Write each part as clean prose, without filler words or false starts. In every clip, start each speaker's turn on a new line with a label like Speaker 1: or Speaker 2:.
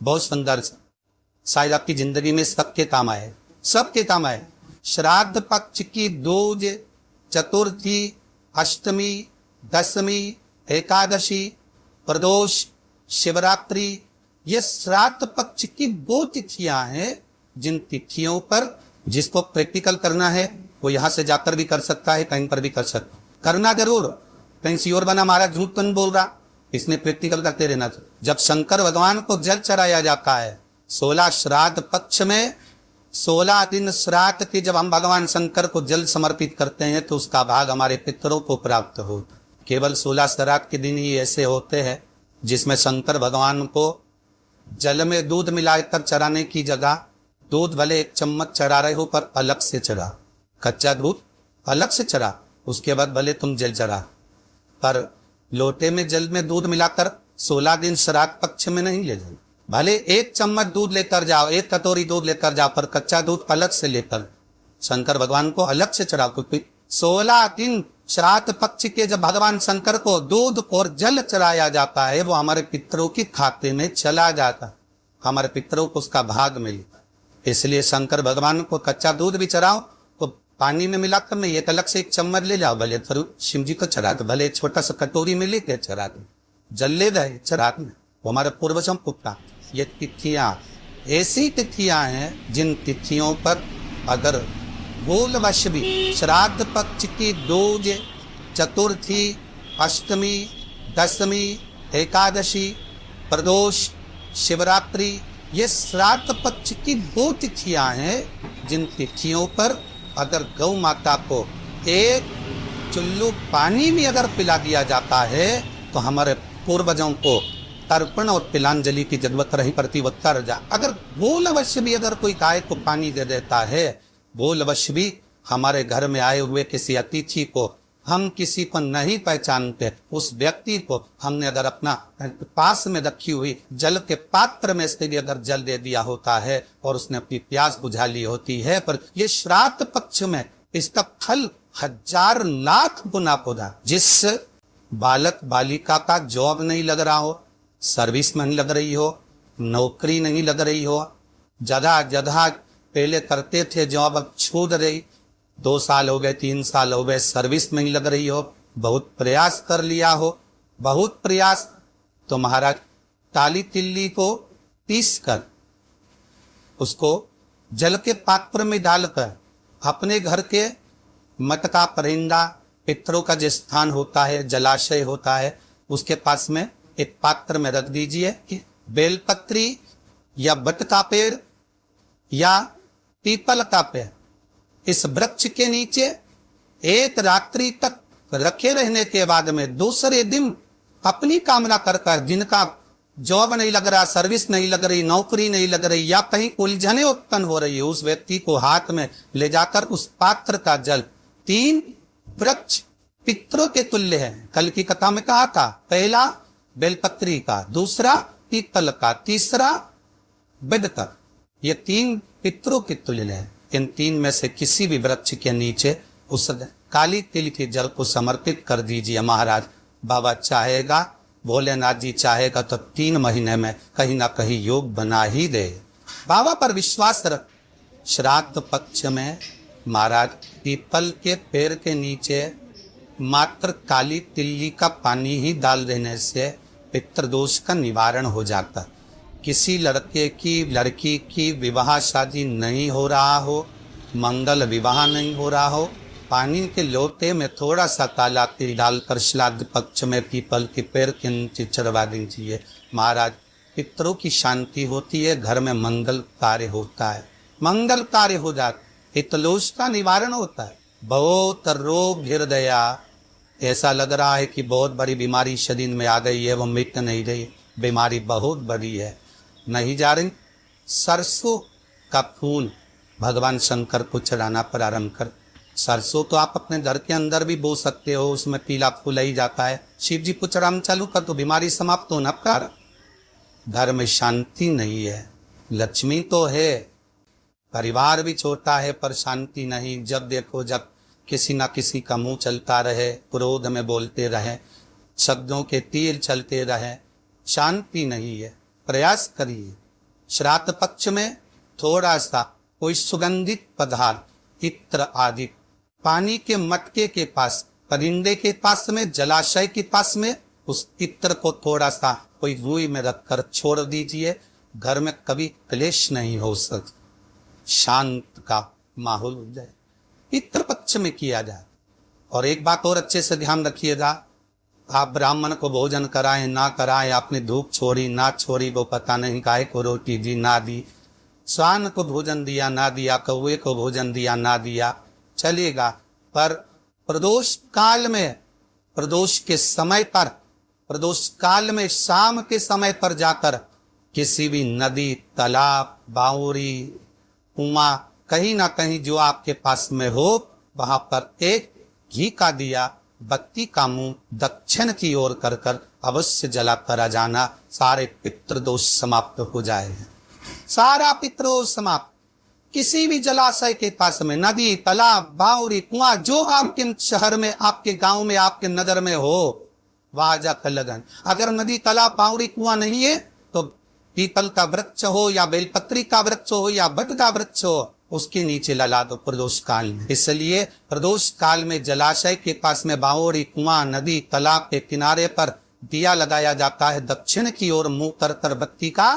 Speaker 1: बहुत सुंदर, शायद आपकी जिंदगी में सबके काम आए, सबके काम आए। श्राद्ध पक्ष की दूज, चतुर्थी, अष्टमी, दशमी, एकादशी, प्रदोष, शिवरात्रि, ये श्राद्ध पक्ष की वो तिथियां हैं जिन तिथियों पर जिसको प्रैक्टिकल करना है वो यहां से जाकर भी कर सकता है, कहीं पर भी कर सकता, करना जरूर। कहीं श्योर बना महाराज झूठ तो नहीं बोल रहा, इसने प्रैक्टिकल करते रहना। जब शंकर भगवान को जल चढ़ाया जाता है 16 श्राद्ध पक्ष में, 16 दिन श्राद्ध के जब हम भगवान शंकर को जल समर्पित करते हैं तो उसका भाग हमारे पितरों को प्राप्त होता। केवल 16 श्राद्ध के दिन ही ऐसे होते हैं जिसमें शंकर भगवान को जल में दूध मिलाकर चढ़ाने की जगह दूध भले 1 चम्मच चढ़ा रहे हो पर अलग से चढ़ा, कच्चा दूध अलग से चढ़ा, उसके बाद भले तुम जल चढ़ा, पर लोटे में जल में दूध मिलाकर 16 दिन श्राद्ध पक्ष में नहीं ले जाओ। भले 1 चम्मच दूध लेकर जाओ, 1 कटोरी दूध लेकर जाओ, पर कच्चा दूध अलग से लेकर शंकर भगवान को अलग से चढ़ाओ। क्योंकि 16 दिन श्राद्ध पक्ष के जब भगवान शंकर को दूध और जल चढ़ाया जाता है वो हमारे पितरों के खाते में चला जाता, हमारे पितरों को उसका भाग मिलता। इसलिए शंकर भगवान को कच्चा दूध भी चढ़ाओ तो पानी में मिलाकर में एक अलग से 1 चम्मच ले जाओ, भले शिव जी को चढ़ा दो, भले छोटा सा कटोरी में लेके चढ़ा दो, जल ले जाए चढ़ा दो, वो हमारे पूर्वजों को प्राप्त। ये तिथियां ऐसी तिथियां हैं जिन तिथियों पर अगर भूलवश भी श्राद्ध पक्ष की दूज, चतुर्थी, अष्टमी, दशमी, एकादशी, प्रदोष, शिवरात्रि, ये श्राद्ध पक्ष की वो तिथियां हैं जिन तिथियों पर अगर गौ माता को 1 चुल्लू पानी भी अगर पिला दिया जाता है तो हमारे पूर्वजों को तर्पण और तिलांजलि की जरूरत नहीं पड़ती, वो तर जा। अगर भूलवश भी अगर कोई गाय को पानी दे देता है, भूलवश भी हमारे घर में आए हुए किसी अतिथि को हम किसी को नहीं पहचानते, उस व्यक्ति को हमने अगर अपना पास में रखी हुई जल के पात्र में से अगर जल दे दिया होता है और उसने अपनी प्यास बुझा ली होती है, पर ये श्राद्ध पक्ष में इसका फल 1000 लाख गुना होगा। जिस बालक बालिका का जॉब नहीं लग रहा हो, सर्विस में नहीं लग रही हो, नौकरी नहीं लग रही हो, जगह पहले करते थे जॉब अब छूट रही, 2 साल हो गए, 3 साल हो गए, सर्विस में नहीं लग रही हो, बहुत प्रयास कर लिया हो, बहुत प्रयास, तो महाराज काली तिल्ली को पीस कर उसको जल के पात्र में डालकर अपने घर के मटका परिंदा पितरों का जो स्थान होता है, जलाशय होता है, उसके पास में एक पात्र में रख दीजिए कि बेलपत्री या बट का पेड़ या पीपल का पेड़ इस वृक्ष के नीचे 1 रात्रि तक रखे रहने के बाद में दूसरे दिन अपनी कामना कर जिनका जॉब नहीं लग रहा, सर्विस नहीं लग रही, नौकरी नहीं लग रही या कहीं उलझने उत्पन्न हो रही है, उस व्यक्ति को हाथ में ले जाकर उस पात्र का जल 3 वृक्ष पितरों के तुल्य है। कल की कथा में कहा था, पहला बेलपत्री का, दूसरा पीपल का, तीसरा बेद का, ये 3 पितरों के तुल्य है। इन 3 में से किसी भी वृक्ष के नीचे उस काली तिल के जल को समर्पित कर दीजिए महाराज। बाबा चाहेगा, भोलेनाथ जी चाहेगा तो 3 महीने में कहीं ना कहीं योग बना ही दे। बाबा पर विश्वास रख। श्राद्ध पक्ष में महाराज पीपल के पेड़ के नीचे मात्र काली तिल्ली का पानी ही डाल देने से पितृदोष का निवारण हो जाता। किसी लड़के की लड़की की विवाह शादी नहीं हो रहा हो, मंगल विवाह नहीं हो रहा हो, पानी के लोटे में थोड़ा सा काला तिल डालकर श्राद्ध पक्ष में पीपल के पेड़ के नीचे चढ़वा दीजिए महाराज। पितरों की शांति होती है, घर में मंगल कार्य होता है, मंगल कार्य हो जाता, पितृदोष का निवारण होता है। बहुत रोग हृदया, ऐसा लग रहा है कि बहुत बड़ी बीमारी शरीर में आ गई है, वो मिट नहीं रही, बीमारी बहुत बड़ी है, नहीं जा रही। सरसों का फूल भगवान शंकर को चढ़ाना प्रारंभ कर। सरसों तो आप अपने घर के अंदर भी बो सकते हो, उसमें पीला फूल ही जाता है। शिव जी को चढ़ाना चालू कर तो बीमारी समाप्त होना प्रारंभ। घर में शांति नहीं है, लक्ष्मी तो है, परिवार भी छोटा है पर शांति नहीं। जब देखो जब किसी ना किसी का मुंह चलता रहे, क्रोध में बोलते रहे, शब्दों के तीर चलते रहे, शांति नहीं है। प्रयास करिए, श्राद्ध पक्ष में थोड़ा सा कोई सुगंधित पदार्थ, इत्र आदि, पानी के मटके के पास, परिंदे के पास में, जलाशय के पास में उस इत्र को थोड़ा सा कोई रूई में रखकर छोड़ दीजिए। घर में कभी क्लेश नहीं हो सकता, शांत का माहौल हो जाए। पितृ पक्ष में किया जाए। और एक बात और अच्छे से ध्यान रखिएगा, आप ब्राह्मण को भोजन कराएं ना कराएं, आपने धूप छोड़ी ना छोड़ी वो पता नहीं, गाय को रोटी दी ना दी, श्वान को भोजन दिया ना दिया, कौवे को भोजन दिया ना दिया, चलेगा। पर प्रदोष काल में, प्रदोष के समय पर, प्रदोष काल में शाम के समय पर जाकर किसी भी नदी, तालाब, बावड़ी, कुआं, कहीं ना कहीं जो आपके पास में हो, वहां पर एक घी का दिया, बत्ती का मुंह दक्षिण की ओर कर कर अवश्य जला करा जाना। सारे पितृदोष समाप्त हो जाए, सारा पितृदोष समाप्त। किसी भी जलाशय के पास में, नदी, तालाब, बावड़ी, कुआं, जो आपके शहर में, आपके गांव में, आपके नगर में हो, वहां जाकर लगन। अगर नदी, तालाब, बावड़ी, कुआं नहीं है तो पीपल का वृक्ष हो या बेलपत्री का वृक्ष हो या बट का वृक्ष हो, उसके नीचे लगा दो प्रदोष काल में। इसलिए प्रदोष काल में जलाशय के पास में, बावड़ी, कुआं, नदी, तालाब के किनारे पर दिया लगाया जाता है दक्षिण की ओर मुंह कर कर बत्ती का।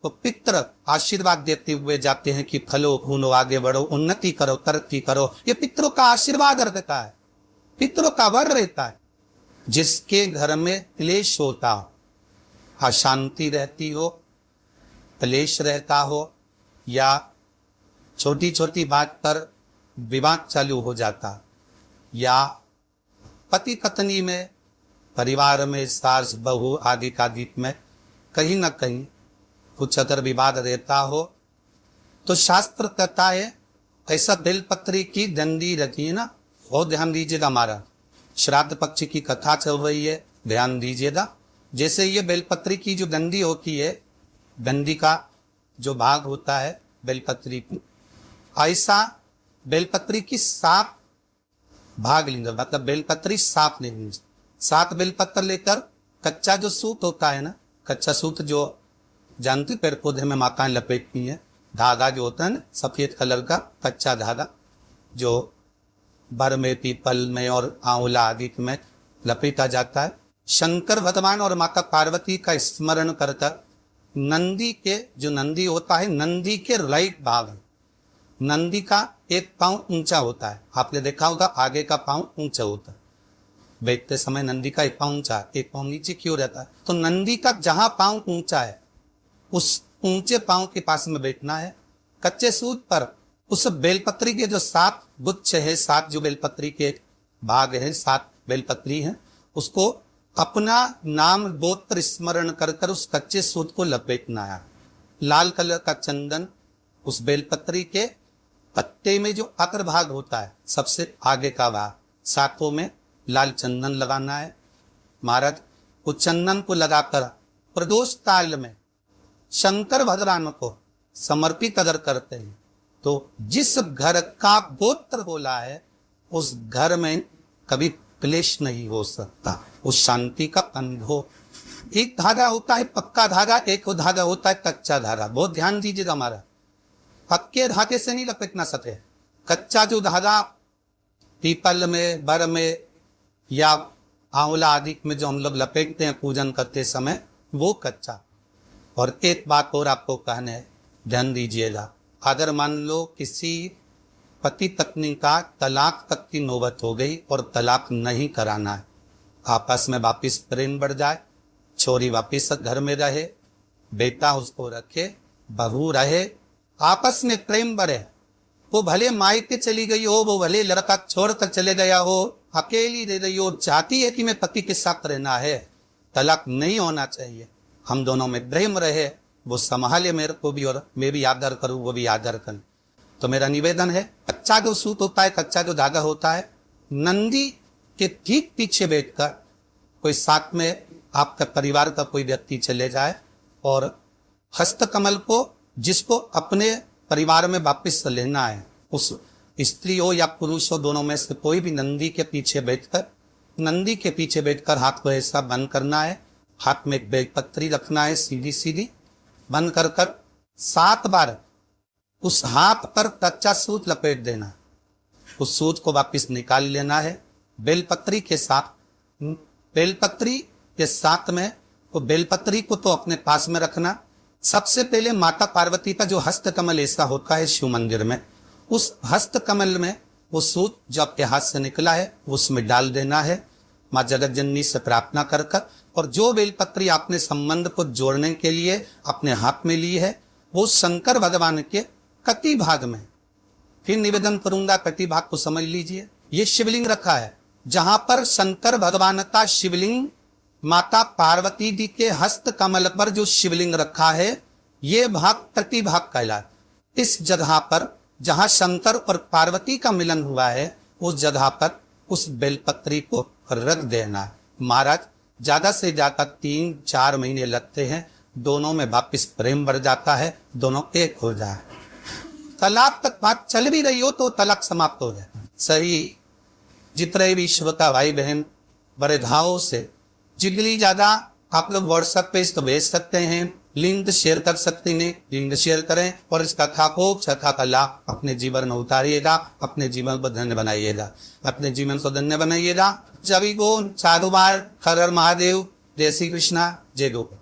Speaker 1: तो पितृ आशीर्वाद देते हुए जाते हैं कि फलो फूलो, आगे बढ़ो, उन्नति करो, तरक्की करो। ये पितरों का आशीर्वाद रहता है, पितरों का वर रहता है। जिसके घर में क्लेश होता हो, अशांति रहती हो, क्लेश रहता हो, या छोटी छोटी बात पर विवाद चालू हो जाता, या पति पत्नी में, परिवार में, सास बहू आदि का दीप में कहीं ना कहीं कुछ अगर विवाद रहता हो, तो शास्त्र कहता है ऐसा बेलपत्री की डंडी रखिए ना। बहुत ध्यान दीजिएगा, हमारा श्राद्ध पक्ष की कथा चल रही है, ध्यान दीजिएगा। जैसे ये बेलपत्री की जो डंडी होती है, डंडी का जो भाग होता है बेलपत्री की, ऐसा बेलपत्री की 7 भाग लेंगे, मतलब बेलपत्री 7 लेंगे। 7 बेलपत्र लेकर कच्चा जो सूत होता है ना, कच्चा सूत जो जानते पेड़ पौधे में माताएं लपेटती हैं, धागा जो होता है ना सफेद कलर का कच्चा धागा, जो बर में, पीपल में और आंवला आदि में लपेटा जाता है। शंकर भगवान और माता पार्वती का स्मरण करकर नंदी के, जो नंदी होता है, नंदी के राइट भाग, नंदी का एक पांव ऊंचा होता है। आपने देखा होगा आगे का पांव ऊंचा होता है, बैठते समय नंदी का एक पांव ऊंचा, एक पांव नीचे क्यों रहता है? तो नंदी का जहां पांव ऊंचा है उस ऊंचे पांव के पास में बैठना है। कच्चे सूत पर उस बेलपत्री के जो 7 गुच्छ है, 7 जो बेलपत्री के भाग हैं, 7 बेलपत्री हैं, उसको अपना नाम गोत्र स्मरण कर कर उस कच्चे सूत को लपेटना है। लाल कलर का चंदन उस बेलपत्री के पत्ते में जो अग्र भाग होता है, सबसे आगे का भाग, 7 में लाल चंदन लगाना है। महाराज उस चंदन को लगाकर प्रदोष काल में शंकर भगवान को समर्पित अगर करते हैं तो जिस घर का गोत्र बोला है उस घर में कभी क्लेश नहीं हो सकता, उस शांति का अनुभव। एक धागा होता है पक्का धागा, एक धागा होता है कच्चा धागा। बहुत ध्यान दीजिएगा, हमारा पक्के धागे से नहीं लपेटना सके। कच्चा जो धागा पीपल में, बर में या आंवला आदि में जो हम लोग लपेटते हैं पूजन करते समय, वो कच्चा। और एक बात और आपको कहना है, ध्यान दीजिएगा, अगर मान लो किसी पति पत्नी का तलाक तक की नौबत हो गई और तलाक नहीं कराना है, आपस में वापिस प्रेम बढ़ जाए, छोरी वापिस घर में रहे, बेटा उसको रखे, बहू रहे, आपस में प्रेम बढ़े, वो भले मायके चली गई हो, वो भले लड़का छोड़कर चले गया हो, अकेली रह रही हो, चाहती है कि मैं पति के साथ रहना है, तलाक नहीं होना चाहिए, हम दोनों में प्रेम रहे, वो संभाले मेरे को भी और मैं भी आदर करूं, वो भी आदर करें। तो मेरा निवेदन है, कच्चा जो सूत होता है, कच्चा जो धागा होता है, नंदी के ठीक पीछे बैठकर कोई साथ में आपका परिवार का कोई व्यक्ति चले जाए और हस्तकमल को, जिसको अपने परिवार में वापिस लेना है, उस स्त्री हो या पुरुष हो, दोनों में से कोई भी नंदी के पीछे बैठकर, नंदी के पीछे बैठकर हाथ को ऐसा बंद करना है, हाथ में एक बेलपत्री रखना है, सीधी सीधी बंद कर कर 7 बार उस हाथ पर कच्चा सूत लपेट देना, उस सूत को वापस निकाल लेना है बेलपत्री के साथ। बेलपत्री के साथ में वो बेलपत्री को तो अपने पास में रखना। सबसे पहले माता पार्वती का जो हस्त कमल ऐसा होता है शिव मंदिर में, उस हस्त कमल में वो सूत जो आपके हाथ से निकला है उसमें डाल देना है, माँ जगत जननी से प्रार्थना कर कर। और जो बेलपत्री आपने संबंध को जोड़ने के लिए अपने हाथ में ली है वो शंकर भगवान के कटी भाग में, फिर निवेदन करूंगा कटी भाग को समझ लीजिए। ये शिवलिंग रखा है, जहां पर शंकर भगवान का शिवलिंग माता पार्वती जी के हस्त कमल पर जो शिवलिंग रखा है ये भाग कटी भाग कहलाता। इस जगह पर जहां शंकर और पार्वती का मिलन हुआ है उस जगह पर उस बेलपत्री को रख देना। महाराज ज्यादा से ज्यादा 3-4 महीने लगते हैं, दोनों में वापिस प्रेम बढ़ जाता है, दोनों एक हो जाए। तलाक तक बात चल भी रही हो तो तलाक समाप्त हो जाए। सही जितने भी विश्व का भाई बहन बड़े घावों से जिगली ज्यादा आप लोग व्हाट्सएप पे इसको भेज सकते हैं, लिंक शेयर कर सकते हैं, लिंक शेयर करें और इस कथा को कथा का लाभ अपने जीवन में उतारिएगा, अपने जीवन को धन्य बनाइएगा, अपने जीवन को धन्य बनाइएगा। सभी को साधुवाद, हर हर महादेव, जय श्री कृष्णा, जय गोपाल।